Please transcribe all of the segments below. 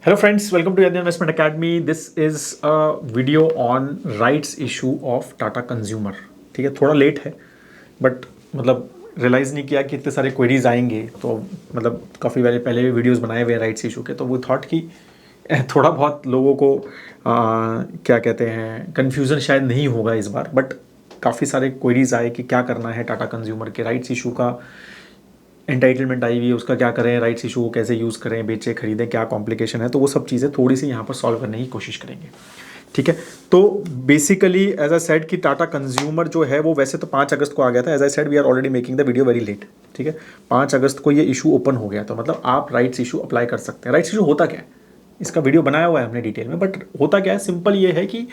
Hello friends, welcome to Yadnya Investment Academy. This is a video on rights issue of Tata Consumer. ठीक है, थोड़ा late है but मतलब realise नहीं किया कि इतने सारे क्वेरीज आएंगे, तो मतलब काफ़ी पहले भी वीडियोस बनाए हुए हैं राइट्स इशू के, तो वो थॉट कि थोड़ा बहुत लोगों को क्या कहते हैं कन्फ्यूज़न शायद नहीं होगा इस बार, बट काफ़ी सारे क्वेरीज आए कि क्या करना है टाटा कंज्यूमर के राइट्स इशू का। एंटाइटलमेंट आई हुई है, उसका क्या करें, राइट्स इशू को कैसे यूज़ करें, बेचें खरीदें, क्या कॉम्प्लिकेशन है, तो वो सब चीज़ें थोड़ी सी यहाँ पर सॉल्व करने की कोशिश करेंगे। ठीक है, तो बेसिकली एज आई सेड कि टाटा कंज्यूमर जो है वो वैसे तो 5 अगस्त को आ गया था। As I said we are already making the video very late. ठीक है, 5 अगस्त को ये इशू ओपन हो गया, तो मतलब आप राइट्स इशू अप्लाई कर सकते हैं। राइट्स इशू होता क्या है, इसका वीडियो बनाया हुआ है हमने डिटेल में, बट होता क्या है, सिंपल ये है कि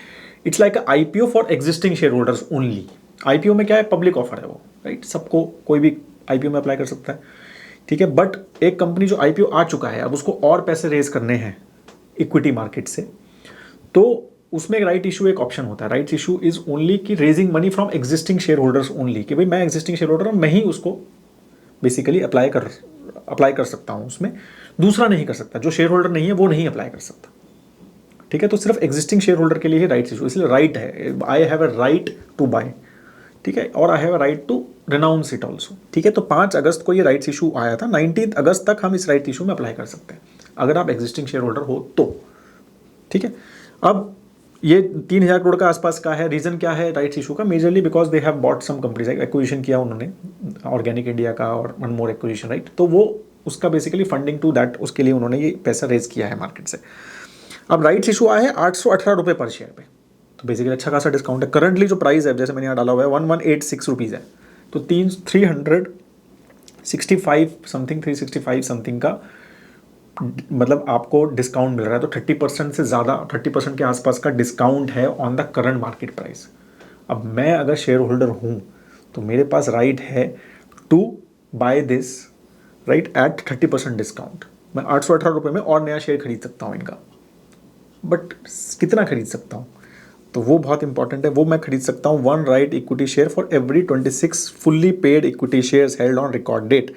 it's like a IPO for existing share holders only. IPO में क्या है, पब्लिक ऑफर है वो, राइट, सबको कोई भी IPO में अप्लाई कर सकता है। ठीक है, बट एक कंपनी जो IPO आ चुका है, अब उसको और पैसे रेज करने हैं इक्विटी मार्केट से, तो उसमें एक राइट इशू एक ऑप्शन होता है। राइट्स इशू इज ओनली कि raising money from existing share holders only, कि भाई मैं एग्जिस्टिंग शेयर होल्डर हूँ, मैं ही उसको बेसिकली अप्लाई कर सकता हूँ उसमें, दूसरा नहीं कर सकता। जो शेयर होल्डर नहीं है वो नहीं अप्लाई कर सकता। ठीक है, तो सिर्फ एग्जिस्टिंग शेयर होल्डर के लिए ही राइट्स इशू, इसलिए राइट है, I have a right to buy. ठीक है, और I have a right to renounce it also. ठीक है, तो 5 अगस्त को ये राइट्स इशू आया था। 19 अगस्त तक हम इस राइट इशू में अप्लाई कर सकते हैं अगर आप एग्जिस्टिंग शेयर होल्डर हो तो। ठीक है, अब ये 3,000 करोड़ का आसपास का है। रीजन क्या है राइट्स इशू का? Majorly because they have bought some companies, acquisition किया उन्होंने ऑर्गेनिक इंडिया का और वन मोर एक्विजिशन, राइट, तो वो उसका बेसिकली फंडिंग टू दैट, उसके लिए उन्होंने ये पैसा रेज किया है मार्केट से। अब राइट्स इशू आया है 818 रुपये पर शेयर पे, तो बेसिकली अच्छा खासा डिस्काउंट है। करंटली जो प्राइस है, जैसे मैंने यहाँ डाला हुआ है, 1186 रुपीज़ है, तो 365 समथिंग, 365 समथिंग का मतलब आपको डिस्काउंट मिल रहा है। तो 30% से ज़्यादा, 30% के आसपास का डिस्काउंट है on the current market price. अब मैं अगर शेयर होल्डर हूँ तो मेरे पास राइट है to buy this, right, at 30% discount. मैं 818 रुपये में और नया शेयर खरीद सकता हूँ इनका, बट कितना खरीद सकता हूँ, तो वो बहुत इंपॉर्टेंट है। वो मैं खरीद सकता हूँ 1 right equity share for every 26 fully paid equity shares held on record date.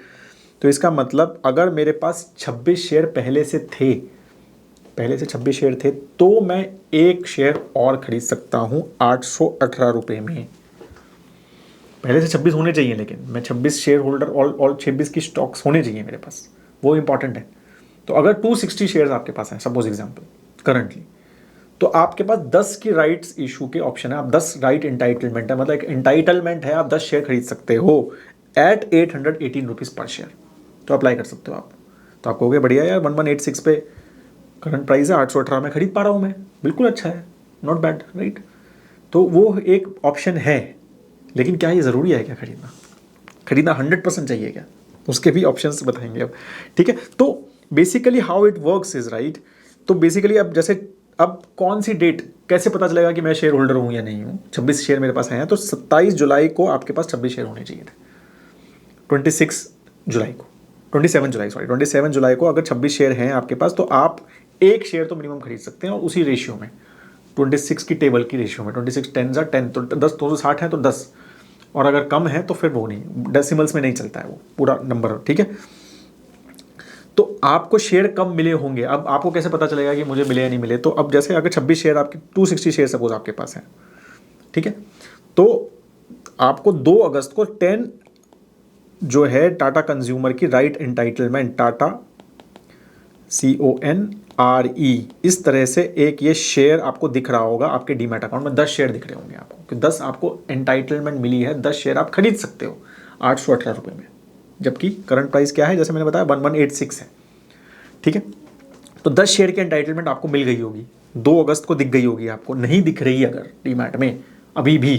तो इसका मतलब अगर मेरे पास 26 शेयर पहले से 26 शेयर थे, तो मैं एक शेयर और खरीद सकता हूँ 818 रुपये में। पहले से 26 होने चाहिए, लेकिन मैं 26 शेयर होल्डर और 26 की स्टॉक्स होने चाहिए मेरे पास, वो इंपॉर्टेंट है। तो अगर 260 शेयर आपके पास हैं सपोज एग्जाम्पल करंटली, तो आपके पास 10 की राइट्स इशू के ऑप्शन है। आप 10 राइट इंटाइटलमेंट है, मतलब एक इंटाइटलमेंट है, आप 10 शेयर खरीद सकते हो एट 818 रुपीज़ पर शेयर, तो अप्लाई कर सकते हो आप। तो आप कहोगे बढ़िया यार, 1186 पे करंट प्राइस है, 818 में खरीद पा रहा हूँ मैं, बिल्कुल अच्छा है, नॉट बैड, राइट। तो वो एक ऑप्शन है, लेकिन क्या ये ज़रूरी है क्या खरीदना 100% चाहिए क्या? उसके भी ऑप्शंस बताएंगे अब। ठीक है, तो basically how it works is, right, तो बेसिकली अब जैसे अब कौन सी डेट, कैसे पता चलेगा कि मैं शेयर होल्डर हूँ या नहीं हूँ? 26 शेयर मेरे पास हैं, तो 27 जुलाई को आपके पास 26 शेयर होने चाहिए थे। 26 जुलाई को, 27 जुलाई को अगर 26 शेयर हैं आपके पास, तो आप एक शेयर तो मिनिमम खरीद सकते हैं, और उसी रेशियो में 26 की टेबल की रेशियो में 26 10 10, तो 10 260 है तो 10, और अगर कम है तो फिर वो नहीं, डेसिमल्स में नहीं चलता है वो पूरा नंबर। ठीक है, तो आपको शेयर कम मिले होंगे। अब आपको कैसे पता चलेगा कि मुझे मिले या नहीं मिले? तो अब जैसे अगर 26 शेयर आपके 260 शेयर सपोज आपके पास है, ठीक है, तो आपको 2 अगस्त को 10 जो है टाटा कंज्यूमर की राइट एंटाइटलमेंट, टाटा CONRE, इस तरह से एक ये शेयर आपको दिख रहा होगा आपके डीमैट अकाउंट में। 10 शेयर दिख रहे होंगे आपको कि 10 आपको एंटाइटलमेंट मिली है, 10 शेयर आप खरीद सकते हो 818 रुपये में, जबकि करंट प्राइस क्या है, जैसे मैंने बताया 1186 है। ठीक है, तो 10 शेयर की एंटाइटलमेंट आपको मिल गई होगी, 2 अगस्त को दिख गई होगी आपको। नहीं दिख रही अगर डीमैट में अभी भी,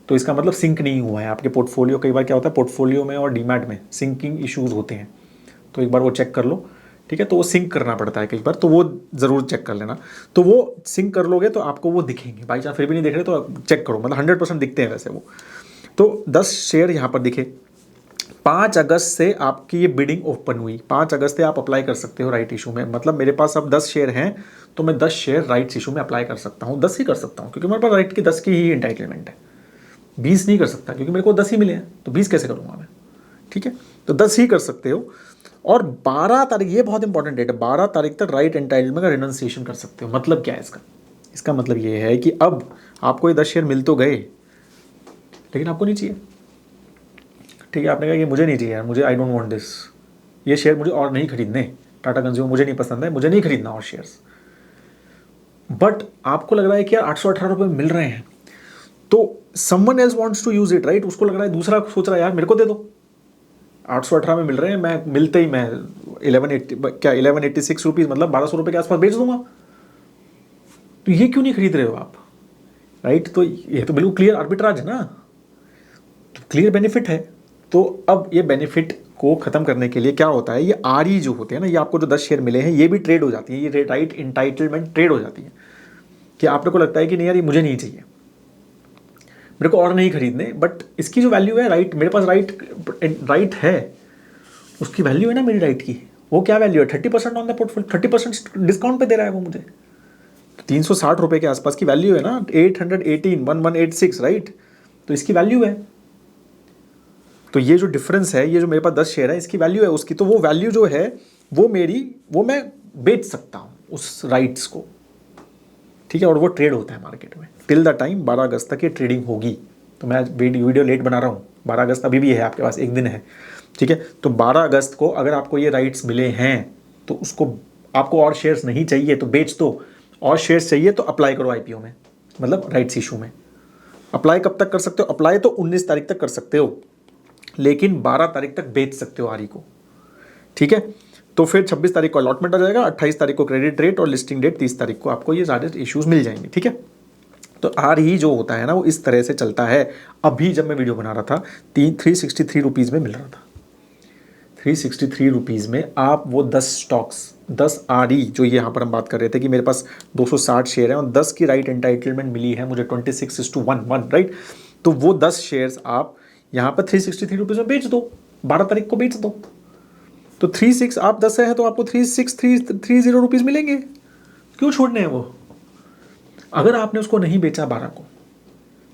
तो इसका मतलब सिंक नहीं हुआ है आपके पोर्टफोलियो। कई बार क्या होता है, पोर्टफोलियो में और डीमैट में सिंकिंग इश्यूज होते हैं, तो एक बार वो चेक कर लो। ठीक है, तो वो सिंक करना पड़ता है कई बार, तो वो ज़रूर चेक कर लेना। तो वो सिंक कर लोगे तो आपको वो दिखेंगे। बाई चांस फिर भी नहीं दिख रहे तो चेक करो, मतलब 100% दिखते हैं वैसे वो। तो 10 शेयर यहाँ पर दिखे। 5 अगस्त से आपकी ये बिडिंग ओपन हुई, 5 अगस्त से आप अप्लाई कर सकते हो राइट इशू में। मतलब मेरे पास अब 10 शेयर हैं, तो मैं 10 शेयर राइट्स इशू में अप्लाई कर सकता हूँ। 10 ही कर सकता हूँ, क्योंकि मेरे पास राइट की 10 की ही एंटाइटलमेंट है। 20 नहीं कर सकता, क्योंकि मेरे को 10 ही मिले हैं, तो 20 कैसे करूँगा मैं? ठीक है, तो 10 ही कर सकते हो। और 12 तारीख, ये बहुत इंपॉर्टेंट डेट है, 12 तारीख तक राइट एंटाइटलमेंट का रिनंसिएशन कर सकते हो। मतलब क्या है इसका? इसका मतलब ये है कि अब आपको ये 10 शेयर मिल तो गए, लेकिन आपको नहीं चाहिए। ठीक है, आपने कहा कि मुझे नहीं चाहिए यार, मुझे आई डोंट वांट दिस, ये शेयर मुझे और नहीं खरीदने, टाटा कंज्यूमर मुझे नहीं पसंद है, मुझे नहीं खरीदना और शेयर्स। बट आपको लग रहा है कि यार 818 रुपये मिल रहे हैं, तो someone else wants to use it, right? उसको लग रहा है, दूसरा सोच रहा है यार मेरे को दे दो, 818 में मिल रहे हैं, मैं मिलते ही मैं 1186 रुपीज़, मतलब 1200 रुपये के आसपास बेच दूंगा, तो ये क्यों नहीं खरीद रहे हो आप, राइट? तो ये तो बिल्कुल क्लियर आर्बिट्राज है ना, तो क्लियर बेनिफिट है। तो अब ये बेनिफिट को ख़त्म करने के लिए क्या होता है, ये आरई जो होते हैं ना, ये आपको जो 10 शेयर मिले हैं, ये भी ट्रेड हो जाती है, ये राइट इंटाइटलमेंट ट्रेड हो जाती है, कि आपको लगता है कि नहीं यार ये मुझे नहीं चाहिए, मेरे को और नहीं खरीदने, बट इसकी जो वैल्यू है, राइट, मेरे पास राइट है, उसकी वैल्यू है ना मेरी राइट की, वो क्या वैल्यू है? 30% ऑन द पोर्टफोलियो, 30% डिस्काउंट पे दे रहा है वो मुझे, तो 360 रुपये के आसपास की वैल्यू है ना, 1186, राइट? तो इसकी वैल्यू है, तो ये जो डिफरेंस है, ये जो मेरे पास 10 शेयर है, इसकी वैल्यू है उसकी, तो वो वैल्यू जो है वो मैं बेच सकता हूँ उस राइट्स को, ठीक है? और वो ट्रेड होता है मार्केट में टिल द टाइम 12 अगस्त तक ये ट्रेडिंग होगी। तो मैं आज वीडियो लेट बना रहा हूँ, 12 अगस्त अभी भी है आपके पास, एक दिन है, ठीक है? तो 12 अगस्त को अगर आपको ये राइट्स मिले हैं तो उसको, आपको और शेयर्स नहीं चाहिए तो बेच दो, और शेयर्स चाहिए तो अप्लाई करो आईपीओ में, मतलब राइट्स इशू में। अप्लाई कब तक कर सकते हो? अप्लाई तो 19 तारीख तक कर सकते हो, लेकिन 12 तारीख तक बेच सकते हो आरई को, ठीक है? तो फिर 26 तारीख को अलॉटमेंट आ जाएगा, 28 तारीख को क्रेडिट रेट और लिस्टिंग डेट 30 तारीख को आपको ये सारे इश्यूज मिल जाएंगे, ठीक है? तो आरई जो होता है ना, वो इस तरह से चलता है। अभी जब मैं वीडियो बना रहा था, 363 रुपीज़ में मिल रहा था, 363 रुपीज़ में आप वो 10 स्टॉक्स, 10 आरई, जो ये यहाँ पर हम बात कर रहे थे कि मेरे पास 260 शेयर हैं और 10 की राइट एंटाइटलमेंट मिली है मुझे 26:1, राइट? तो वो 10 शेयर्स आप यहाँ पर 363 रुपीज़ में बेच दो, 12 तारीख को बेच दो, तो 36, आप 10 है तो आपको 36330 रुपीज़ मिलेंगे। क्यों छोड़ने हैं वो? अगर आपने उसको नहीं बेचा 12 को,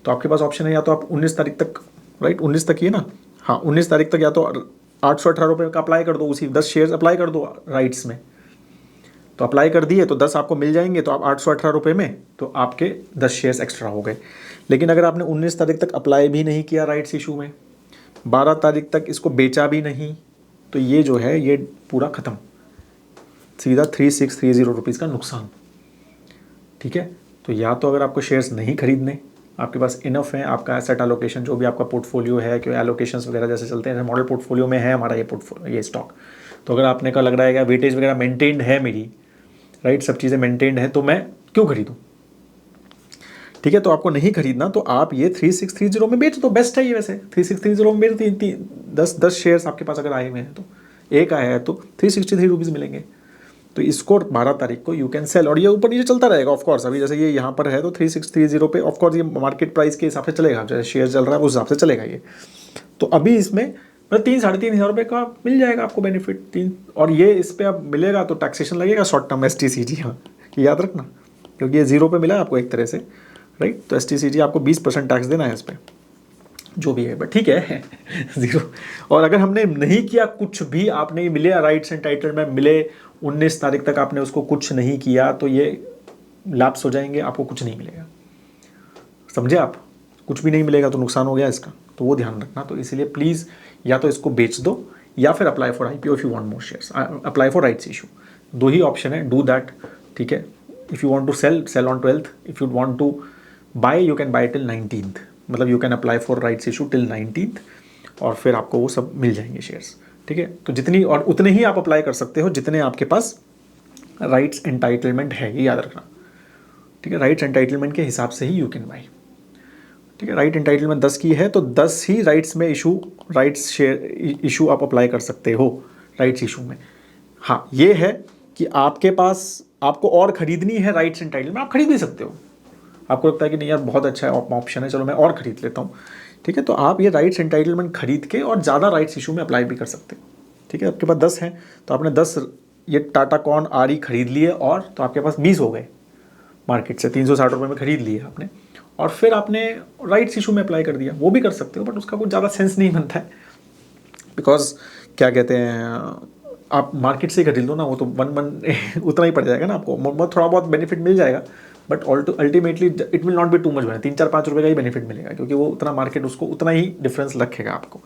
तो आपके पास ऑप्शन है, या तो आप 19 तारीख तक, राइट, 19 तक ही है ना, हाँ 19 तारीख तक, या तो 818 रुपये का अप्लाई कर दो, उसी 10 शेयर्स अप्लाई कर दो राइट्स में, तो अप्लाई कर दिए तो 10 आपको मिल जाएंगे, तो आप 818 रुपये में तो आपके 10 शेयर्स एक्स्ट्रा हो गए। लेकिन अगर आपने 19 तारीख तक अप्लाई भी नहीं किया राइट्स इशू में, 12 तारीख तक इसको बेचा भी नहीं, तो ये जो है ये पूरा ख़त्म, सीधा 3630 रुपीज़ का नुकसान, ठीक है? तो या तो अगर आपको शेयर्स नहीं खरीदने, आपके पास इनफ है, आपका एसेट एलोकेशन जो भी आपका पोर्टफोलियो है, कि एलोकेशंस वगैरह जैसे चलते हैं, मॉडल पोर्टफोलियो में है हमारा ये पोर्टफोलियो, ये स्टॉक, तो अगर आपने का लग रहा है कि वेटेज वगैरह मेंटेन्ड है मेरी, राइट, सब चीज़ें मेंटेन्ड है, तो मैं क्यों खरीदूँ, ठीक है? तो आपको नहीं खरीदना, तो आप ये 3630 में बेच दो, बेस्ट है ये वैसे। 3630 में मेरे 10 शेयर्स आपके पास अगर आए हुए हैं, तो एक आया है तो 363 रुपीज़ मिलेंगे, तो इसको 12 तारीख को यू कैन सेल, और ये ऊपर नीचे चलता रहेगा ऑफकोर्स। अभी जैसे ये यहाँ पर है तो 3630 पे ऑफकोर्स ये मार्केट प्राइस के हिसाब से चलेगा, जैसे शेयर चल रहा है उस हिसाब से चलेगा ये। तो अभी इसमें मतलब 3-3.5 रुपये का मिल जाएगा आपको बेनिफिट, 3, और ये इस पर अब मिलेगा तो टैक्सेशन लगेगा शॉर्ट टर्म STCG, हाँ याद रखना, क्योंकि ये 0 पे मिला है आपको एक तरह से, राइट? तो STCG आपको 20% टैक्स देना है इस पर, जो भी है, बट ठीक है 0। और अगर हमने नहीं किया कुछ भी, आपने मिले राइट्स एंटाइटलमेंट मिले, 19 तारीख तक आपने उसको कुछ नहीं किया, तो ये लैप्स हो जाएंगे, आपको कुछ नहीं मिलेगा, समझे आप? कुछ भी नहीं मिलेगा तो नुकसान हो गया इसका, तो वो ध्यान रखना। तो इसलिए प्लीज़ या तो इसको बेच दो, या फिर apply for IPO if you want more shares, apply for rights issue, दो ही ऑप्शन है, डू दैट, ठीक है? If you want to sell on 12th, if you want to buy you can buy till 19th, मतलब you can apply for rights issue till 19th, और फिर आपको वो सब मिल जाएंगे शेयर्स, ठीक है? तो जितनी और उतने ही आप अप्लाई कर सकते हो जितने आपके पास राइट्स एंटाइटलमेंट है, ये याद रखना, ठीक है? राइट्स एंटाइटलमेंट के हिसाब से ही यू कैन बाय, ठीक है? राइट एंटाइटलमेंट 10 की है तो 10 ही राइट्स में राइट्स शेयर इशू आप अप्लाई कर सकते हो राइट्स इशू में। हाँ ये है कि आपके पास, आपको और खरीदनी है राइट्स एंटाइटलमेंट, आप खरीद भी सकते हो, आपको लगता है कि नहीं यार बहुत अच्छा ऑप्शन है, चलो मैं और खरीद लेता हूँ, ठीक है? तो आप ये राइट्स एंटाइटलमेंट खरीद के और ज़्यादा राइट्स इशू में अप्लाई भी कर सकते हो, ठीक है? आपके पास 10 हैं तो आपने 10 ये टाटा कॉर्न आरई खरीद लिए, और तो आपके पास 20 हो गए, मार्केट से 360 रुपये में खरीद लिए आपने, और फिर आपने राइट्स इशू में अप्लाई कर दिया, वो भी कर सकते हो, बट उसका कुछ ज़्यादा सेंस नहीं बनता है, बिकॉज क्या कहते हैं, आप मार्केट से खरीद लो ना, वो तो वन उतना ही पड़ जाएगा ना आपको, थोड़ा बहुत बेनिफिट मिल जाएगा, but ultimately it will not be too much benefit, 3-4-5 रुपये का ही बेनिफिट मिलेगा, क्योंकि वो उतना मार्केट उसको उतना ही डिफरेंस रखेगा आपको,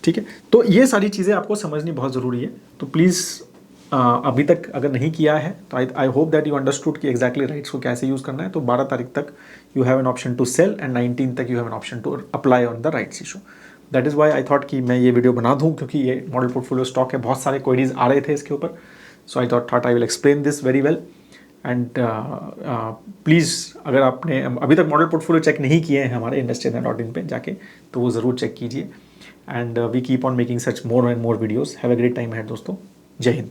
ठीक है। तो ये सारी चीज़ें आपको समझनी बहुत ज़रूरी है। तो प्लीज़ अभी तक अगर नहीं किया है तो I hope that you understood कि एग्जैक्टली राइट्स को कैसे यूज़ करना है। तो 12 तारीख तक you have an option to sell and 19 तक you have an option to apply on the rights issue. That is why I thought कि मैं ये वीडियो बना दूँ, क्योंकि ये मॉडल पोर्टफोलियो स्टॉक है, बहुत सारे क्वेरीज आ रहे थे इसके ऊपर। So I thought I will explain this very well. And please अगर आपने अभी तक मॉडल पोर्टफोलियो चेक नहीं किए हैं हमारे investindia.in पे जाके, तो वो ज़रूर चेक कीजिए। And we keep on making such more and more videos. Have a great time है दोस्तों। जय हिंद।